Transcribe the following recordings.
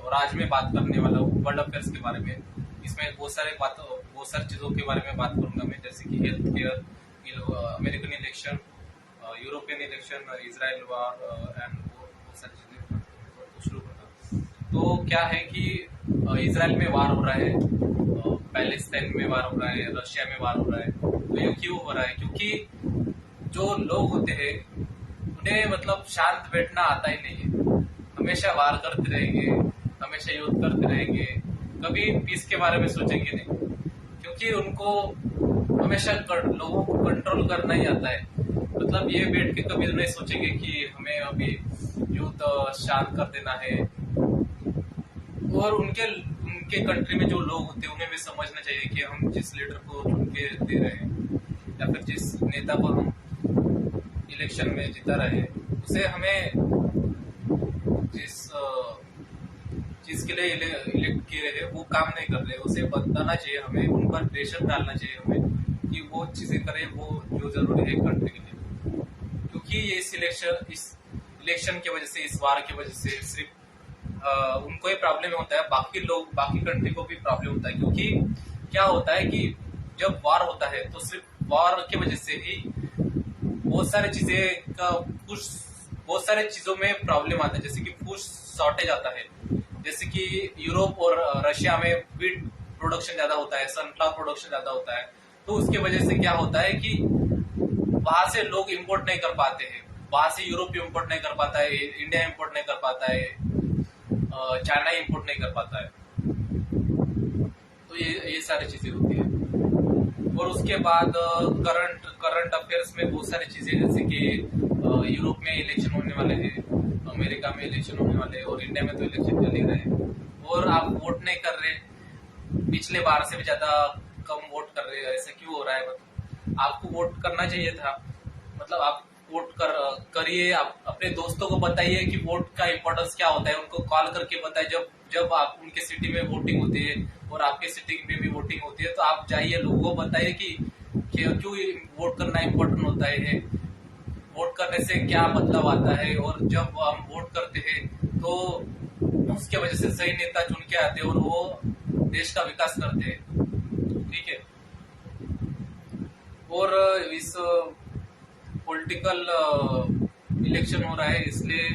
और आज मैं बात करने वाला हूँ वर्ल्ड अफेयर्स के बारे में। इसमें बहुत सारी चीज़ों के बारे में बात करूंगा मैं, जैसे कि health care, American election, European election, Israel war and बहुत सारी चीज़ें शुरू करता। तो क्या है कि इजराइल में वार हो रहा है, पैलेस्टाइन में वार हो रहा है, रशिया में वार हो रहा है। तो ये क्यों हो रहा है? क्योंकि जो लोग होते हैं उन्हें मतलब शांत बैठना आता ही नहीं है, हमेशा वार करते रहेंगे, हमेशा युद्ध करते रहेंगे, कभी पीस के बारे में सोचेंगे नहीं, क्योंकि उनको हमेशा लोगों को कंट्रोल करना ही आता है। मतलब ये बैठ के कभी नहीं सोचेंगे कि हमें अभी युद्ध शांत कर देना है। और उनके उनके कंट्री में जो लोग होते हैं उन्हें भी समझना चाहिए कि हम जिस लीडर को चुन के दे रहे हैं या फिर जिस नेता को हम इलेक्शन में जिता रहे हैं, उसे हमें जिस चीज के लिए इलेक्ट किए रहे वो काम नहीं कर रहे, उसे बताना चाहिए, हमें उन पर प्रेशर डालना चाहिए हमें कि वो चीजें करें वो जो जरूरी है कंट्री के लिए। क्योंकि ये इस इलेक्शन की वजह से, इस वार की वजह से सिर्फ उनको ही प्रॉब्लम होता है, बाकी कंट्री को भी प्रॉब्लम होता है। क्योंकि क्या होता है कि जब वार होता है तो सिर्फ वार की वजह से ही बहुत सारी चीजों में प्रॉब्लम आता है, जैसे कि फूड शॉर्टेज आता है। जैसे कि यूरोप और रशिया में व्हीट प्रोडक्शन ज्यादा होता है, सनफ्लावर प्रोडक्शन ज्यादा होता है। तो उसके वजह से क्या होता है कि वहां से लोग इंपोर्ट नहीं कर पाते हैं, वहां से यूरोप इंपोर्ट नहीं कर पाता है, इंडिया इंपोर्ट नहीं कर पाता है, चाइना इंपोर्ट नहीं कर पाता है। तो ये सारी चीजें होती है। और उसके बाद करंट अफेयर्स में बहुत सारी चीजें, जैसे कि यूरोप में इलेक्शन होने वाले हैं, अमेरिका में इलेक्शन होने वाले हैं, और इंडिया में तो इलेक्शन चल ही रहे हैं और आप वोट नहीं कर रहे, पिछले बार से भी ज्यादा कम वोट कर रहे हैं। ऐसा क्यों हो रहा है? मतलब आपको वोट करना चाहिए था, मतलब आप वोट करिए, आप अपने दोस्तों को बताइए कि वोट का इम्पोर्टेंस क्या होता है, उनको कॉल करके बताइए। जब आप उनके सिटी में वोटिंग होती है और आपके सिटी में भी वोटिंग होती है, तो आप जाइए, लोगों को बताइए कि क्यों वोट करना इम्पोर्टेंट होता है, वोट करने से क्या बदलाव आता है। और जब हम वोट करते हैं तो उसके वजह से सही नेता चुन के आते हैं और वो देश का विकास करते हैं। ठीक है। और इस पॉलिटिकल इलेक्शन हो रहा है, इसलिए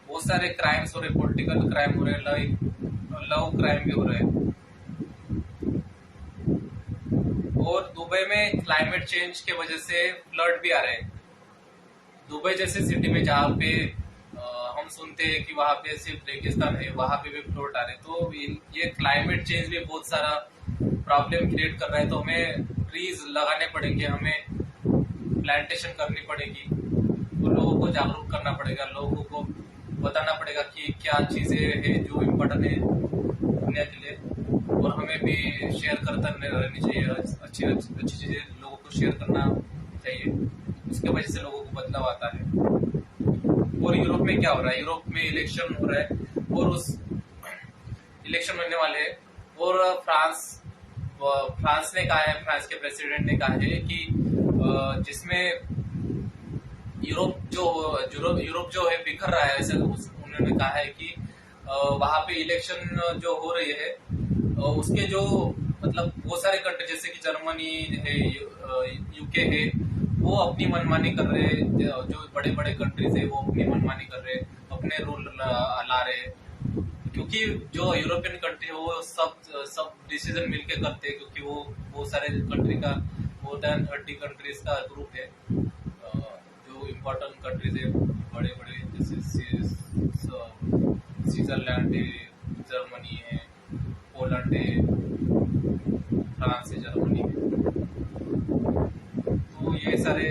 बहुत सारे क्राइम्स हो रहे, पॉलिटिकल क्राइम हो रहे, लव क्राइम भी हो रहे हैं। और दुबई में क्लाइमेट चेंज के वजह से फ्लड भी आ रहे हैं। दुबई जैसे सिटी में जहाँ पे हम सुनते हैं कि वहाँ पे सिर्फ रेगिस्तान है, वहाँ पे भी फ्लड आ रहे हैं। तो ये क्लाइमेट चेंज भी बहुत सारा प्रॉब्लम क्रिएट कर रहा है। तो हमें ट्रीज लगाने पड़ेंगे, हमें प्लांटेशन करनी पड़ेगी, तो लोगों को जागरूक करना पड़ेगा, लोगों को बताना पड़ेगा कि क्या चीजें हैं जो इम्पोर्टेंट है दुनिया के लिए। और हमें भी शेयर करते रहनी चाहिए, अच्छी चीजें लोगों को शेयर करना चाहिए, उसके वजह से लोगों को बदलाव आता है। और यूरोप में क्या हो रहा है? यूरोप में इलेक्शन हो रहा है और उस इलेक्शन होने वाले हैं। और फ्रांस ने कहा है, फ्रांस के प्रेसिडेंट ने कहा है कि जिसमें यूरोप जो है बिखर रहा है, ऐसे उन्होंने कहा है कि वहां पे इलेक्शन जो हो रही है उसके जो मतलब बहुत सारे कंट्री जैसे कि जर्मनी है, यूके है, वो अपनी मनमानी कर रहे हैं। जो बड़े बड़े कंट्रीज है वो अपनी मनमानी कर रहे हैं, अपने रूल ला रहे हैं। क्योंकि जो यूरोपियन कंट्री है वो सब डिसीजन मिलके करते हैं, क्योंकि वो बहुत सारे कंट्री का, मोर देन 30 कंट्रीज का ग्रुप है। जो इम्पोर्टेंट कंट्रीज है बड़े बड़े, जैसे स्विट्जरलैंड है, जर्मनी है, पोलैंड है, फ्रांस है, जर्मनी है। तो ये सारे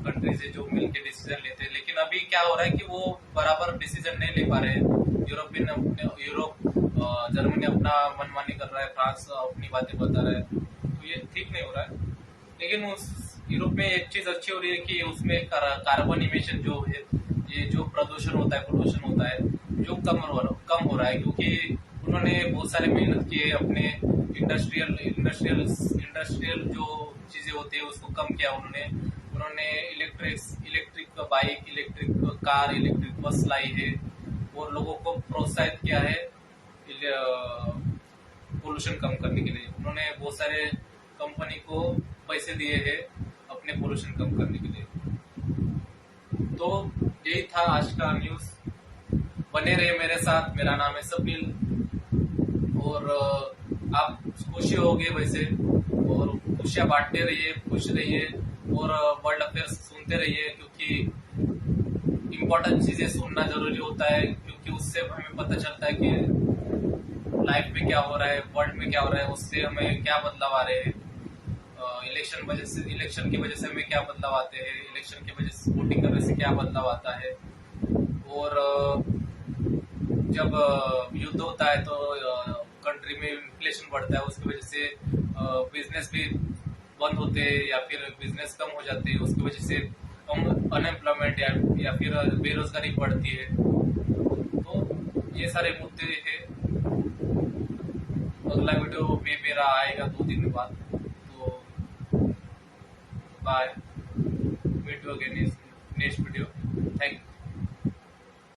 कंट्रीज है जो मिलके डिसीजन लेते हैं। लेकिन अभी क्या हो रहा है कि वो बराबर डिसीजन नहीं ले पा रहे हैं। जर्मनी अपना मनमानी कर रहा है, फ्रांस अपनी बातें बता रहा है, तो ये ठीक नहीं हो रहा है। लेकिन उस यूरोप में एक चीज अच्छी हो रही है कि उसमें कार्बन इमिशन जो है, ये जो प्रदूषण होता है, पोल्यूशन होता है, जो कम हो रहा है। क्योंकि उन्होंने बहुत सारे मेहनत किए, अपने इंडस्ट्रियल जो चीजें होती है उसको कम किया उन्होंने electric bike, electric car, electric bus लाई है और लोगों को प्रोत्साहित किया है पोल्यूशन कम करने के लिए। उन्होंने बहुत सारे कंपनी को पैसे दिए हैं अपने पोल्यूशन कम करने के लिए। तो यही था आज का न्यूज। बने रहे मेरे साथ। मेरा नाम है सपील और आप खुशी होगे वैसे, और खुशियां बांटते रहिए, खुश रहिए और वर्ल्ड अफेयर्स सुनते रहिए, क्योंकि इम्पोर्टेंट चीजें सुनना जरूरी होता है, क्योंकि उससे हमें पता चलता है कि लाइफ में क्या हो रहा है, वर्ल्ड में क्या हो रहा है, उससे हमें क्या बदलाव आ रहे हैं। इलेक्शन की वजह से हमें क्या बदलाव आते हैं, इलेक्शन की वजह से वोटिंग करने से क्या बदलाव आता है। और जब युद्ध होता है तो कंट्री में इन्फ्लेशन बढ़ता है, उसकी वजह से बिजनेस भी बंद होते हैं या फिर बिजनेस कम हो जाते हैं, उसकी वजह से अनएम्प्लॉयमेंट या फिर बेरोजगारी बढ़ती है। तो ये सारे मुद्दे हैं। अगला वीडियो में मेरा आएगा 2 दिन बाद। तो bye, meet you again next video. Thank you.